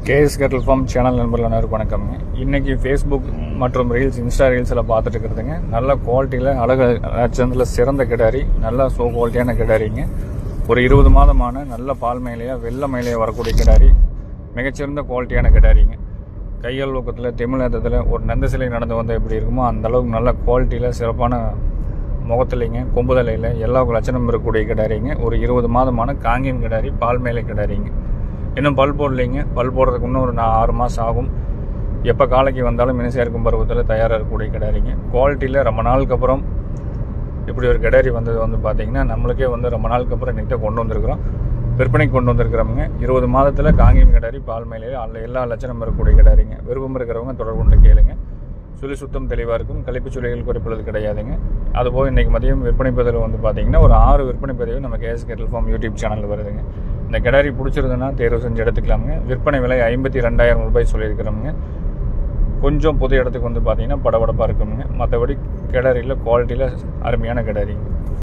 KS கேட்டல் form channel நண்பர்கள் அனைவருக்கும் வணக்கம்ங்க. இன்றைக்கி ஃபேஸ்புக் மற்றும் ரீல்ஸ், இன்ஸ்டா ரீல்ஸில் பார்த்துட்டு இருக்கிறதுங்க. நல்ல குவாலிட்டியில் அழகு லட்சத்தில் சிறந்த கிடாரி, நல்ல சோ குவாலிட்டியான கிடாரிங்க. ஒரு 20 மாதமான நல்ல பால் மேலேயே வெள்ளை மேலேயே வரக்கூடிய கிடாரி, மிகச்சிறந்த குவாலிட்டியான கிடாரிங்க. கையல் ஊக்கத்தில் தமிழகத்தில் ஒரு நந்த சிலை நடந்து வந்தால் எப்படி இருக்குமோ அந்த அளவுக்கு நல்ல குவாலிட்டியில் சிறப்பான முகத்துலைங்க, கொம்புதலையில் எல்லா லட்சணம் இருக்கக்கூடிய கிடாரிங்க. ஒரு 20 மாதமான காங்கேயம் கிடாரி, பால் மேலே கிடாரிங்க. இன்னும் பல் போடலைங்க. பல் போடுறதுக்கு இன்னும் ஒரு 6 மாதம் ஆகும். எப்போ காலைக்கு வந்தாலும் மினிசா இருக்கும் பருவத்தில் தயாராக இருக்கக்கூடிய கிடாரிங்க. குவாலிட்டியில் ரொம்ப நாளுக்கு அப்புறம் இப்படி ஒரு கிடாரி வந்தது பார்த்திங்கன்னா நம்மளுக்கே ரொம்ப நாளுக்கு அப்புறம் நீட்டாக கொண்டு வந்திருக்கிறோம், விற்பனைக்கு கொண்டு வந்திருக்கிறோமுங்க. 20 மாதத்தில் காங்கேயம் கிடாரி, பால் மேலேயே எல்லா லட்சணம் இருக்கக்கூடிய கிடாரிங்க. விருப்பம் இருக்கிறவங்க தொடர்பு கொண்டு கேளுங்க. சுழி சுத்தம் தெளிவாக இருக்கும், கழிப்பு சுழிகள் குறைப்பது கிடையாதுங்க. அதுபோக இன்றைக்கி மதியம் விற்பனை பதிவு பார்த்திங்கன்னா ஒரு 6 விற்பனை பதிவு நம்ம கேஎஸ் கேட்டல் ஃபார்ம் யூடியூப் சேனலில் வருதுங்க. இந்த கிடாரி பிடிச்சிருந்ததுன்னா தேர்வு செஞ்சு எடுத்துக்கலாமுங்க. விற்பனை விலை 52,000 ரூபாய் சொல்லியிருக்கிறோமுங்க. கொஞ்சம் புது இடத்துக்கு பார்த்திங்கன்னா படபடப்பாக இருக்குங்க. மற்றபடி கிடாரியில் குவாலிட்டியில் அருமையான கிடாரிங்க.